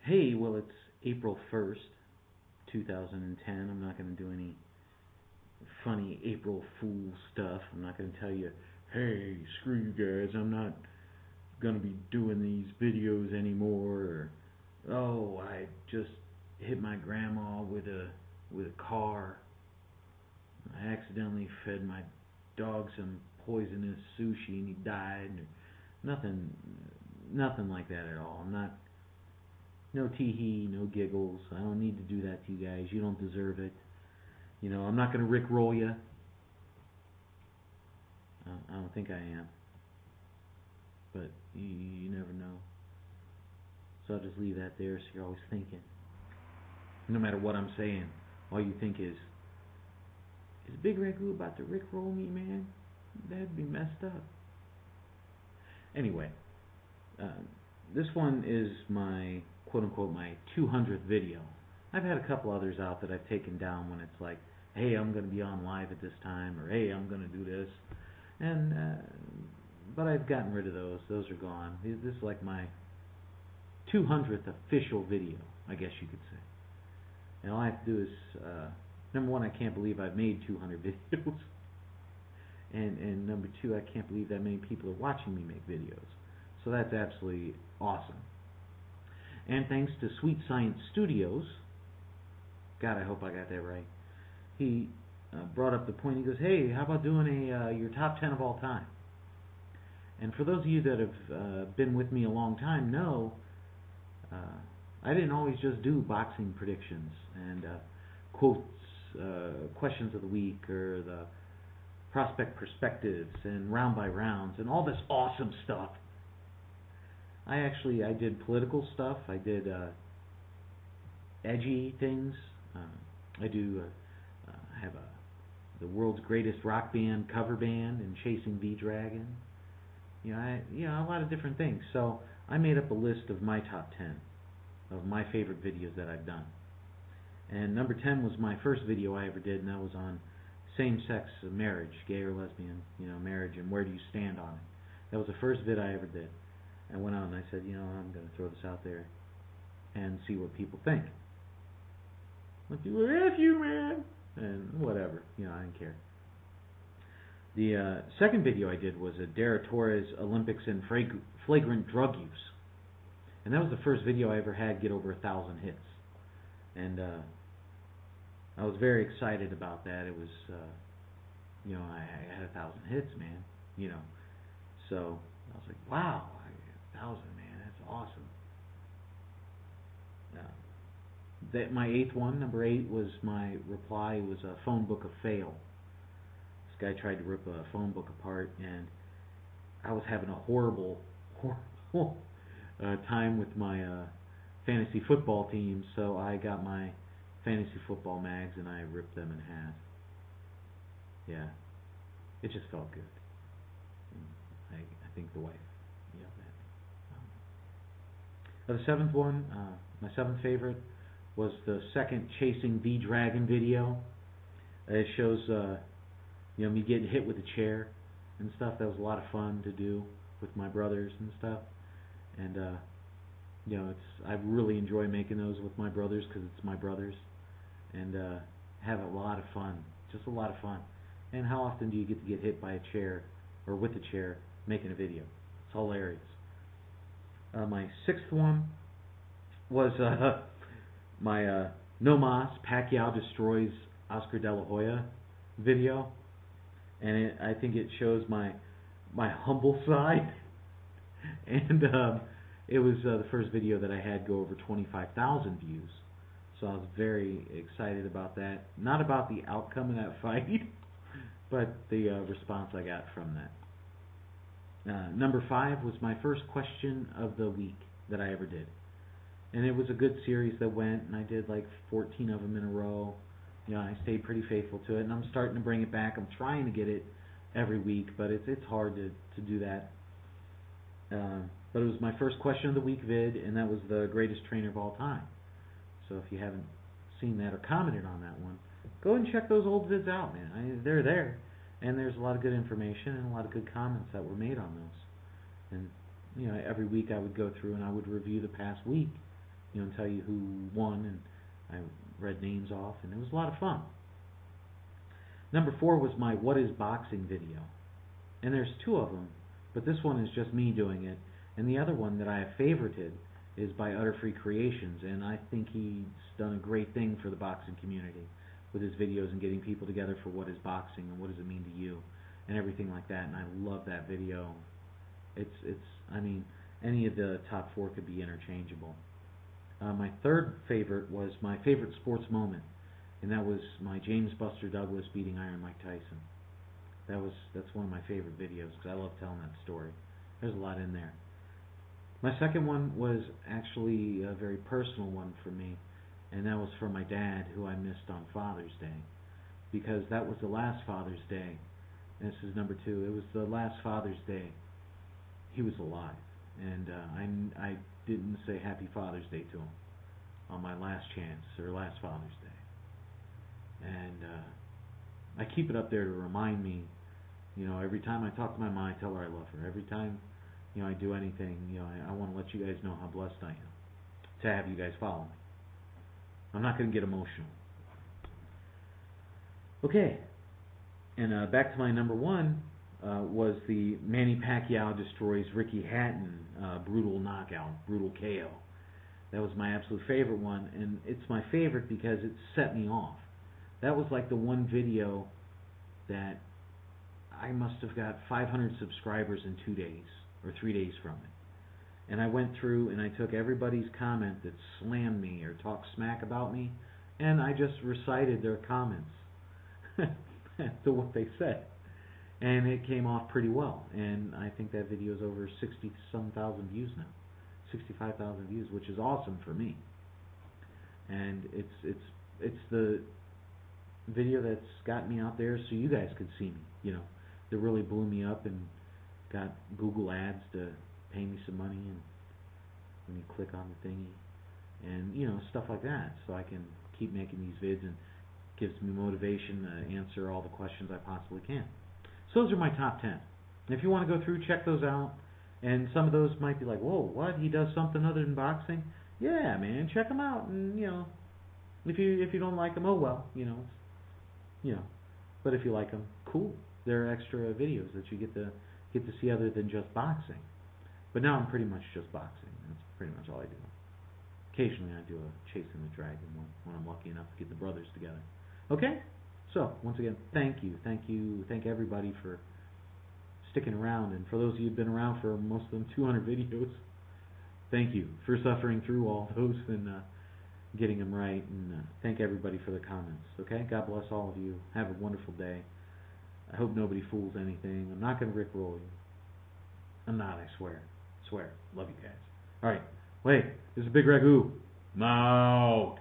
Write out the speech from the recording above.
Hey, well, it's April 1st, 2010. I'm not going to do any funny April Fool stuff. I'm not going to tell you, hey, screw you guys, I'm not going to be doing these videos anymore. Or, oh, I just hit my grandma with a car. I accidentally fed my dog some poisonous sushi and he died. Nothing like that at all. I'm not. No tee-hee, no giggles. I don't need to do that to you guys. You don't deserve it. I'm not going to rickroll you. I don't think I am. But you never know. So I'll just leave that there so you're always thinking. No matter what I'm saying, all you think is Bigragu about to rickroll me, man? That'd be messed up. Anyway, this one is my quote-unquote my 200th video. I've had a couple others out that I've taken down when it's like, hey, I'm going to be on live at this time, or hey, I'm going to do this, and but I've gotten rid of those. Those are gone. This is like my 200th official video, I guess you could say. And all I have to do is, number one, I can't believe I've made 200 videos, and number two, I can't believe that many people are watching me make videos. So that's absolutely awesome. And thanks to Sweet Science Studios, God, I hope I got that right, he brought up the point. He goes, hey, how about doing your top 10 of all time? And for those of you that have been with me a long time know, I didn't always just do boxing predictions and quotes, questions of the week, or the prospect perspectives and round by rounds and all this awesome stuff. I did political stuff. I did edgy things. I have the world's greatest rock band cover band and Chasing the Dragon. A lot of different things. So I made up a list of my top 10 of my favorite videos that I've done. And number 10 was my first video I ever did, and that was on same-sex marriage, gay or lesbian, marriage, and where do you stand on it. That was the first vid I ever did. I went out and I said, I'm going to throw this out there and see what people think. What people are, F you, man, and whatever. I didn't care. The second video I did was a Dara Torres Olympics and flagrant drug use. And that was the first video I ever had get over 1,000 hits. And I was very excited about that. It was, I had 1,000 hits, man. So I was like, wow, 1,000, man, that's awesome. My eighth one, number 8, was my reply. It was a phone book of fail. This guy tried to rip a phone book apart, and I was having a horrible time with my fantasy football team, so I got my fantasy football mags and I ripped them in half. Yeah, it just felt good. And I think the wife yelled at me. The seventh one, my seventh favorite, was the second Chasing the Dragon video. It shows me getting hit with a chair and stuff. That was a lot of fun to do with my brothers and stuff. And I really enjoy making those with my brothers because it's my brothers, and have a lot of fun, just a lot of fun. And how often do you get hit by a chair or with a chair making a video? It's hilarious. My sixth one was my No Mas Pacquiao destroys Oscar De La Hoya video, and I think it shows my humble side. And it was the first video that I had go over 25,000 views, so I was very excited about that. Not about the outcome of that fight, but the response I got from that. Number 5 was my first question of the week that I ever did. And it was a good series that went, and I did like 14 of them in a row. I stayed pretty faithful to it, and I'm starting to bring it back. I'm trying to get it every week, but it's hard to do that. But it was my first question of the week vid, and that was the greatest trainer of all time. So if you haven't seen that or commented on that one, go and check those old vids out, man. They're there, and there's a lot of good information and a lot of good comments that were made on those. And every week I would go through and I would review the past week and tell you who won, and I read names off, and it was a lot of fun. Number 4 was my What is Boxing video. And there's 2 of them, but this one is just me doing it. And the other one that I have favorited is by Utterfree Creations, and I think he's done a great thing for the boxing community with his videos and getting people together for what is boxing and what does it mean to you and everything like that. And I love that video. I mean, any of the top 4 could be interchangeable. My 3rd favorite was my favorite sports moment, and that was my James Buster Douglas beating Iron Mike Tyson. That's one of my favorite videos because I love telling that story. There's a lot in there. My second one was actually a very personal one for me, and that was for my dad, who I missed on Father's Day, because that was the last Father's Day. And this is number 2. It was the last Father's Day he was alive, and I didn't say Happy Father's Day to him on my last chance, or last Father's Day. And I keep it up there to remind me, every time I talk to my mom, I tell her I love her. Every time, I do anything, I want to let you guys know how blessed I am to have you guys follow me. I'm not going to get emotional. Okay, and back to my number 1 was the Manny Pacquiao destroys Ricky Hatton brutal knockout, brutal KO. That was my absolute favorite one, and it's my favorite because it set me off. That was like the one video that I must have got 500 subscribers in 2 days or 3 days from it. And I went through and I took everybody's comment that slammed me or talked smack about me, and I just recited their comments to what they said. And it came off pretty well. And I think that video is over 60-some thousand views now. 65,000 views, which is awesome for me. And it's the video that's got me out there so you guys could see me, that really blew me up and got Google ads to pay me some money, and when you click on the thingy, and stuff like that, so I can keep making these vids, and gives me motivation to answer all the questions I possibly can. So those are my top 10. And if you want to go through, check those out. And some of those might be like, whoa, what? He does something other than boxing? Yeah, man, check them out. And if you don't like them, oh well, But if you like them, cool. They're extra videos that you get to see other than just boxing. But now I'm pretty much just boxing. That's pretty much all I do. Occasionally I do a Chasing the Dragon one when I'm lucky enough to get the brothers together. Okay? So, once again, thank everybody for sticking around. And for those of you who've been around for most of them 200 videos, thank you for suffering through all those and getting them right. And thank everybody for the comments. Okay? God bless all of you. Have a wonderful day. I hope nobody fools anything. I'm not going to rickroll you. I'm not, I swear. Swear. Love you guys. Alright. Wait. This is Bigragu. I'm out.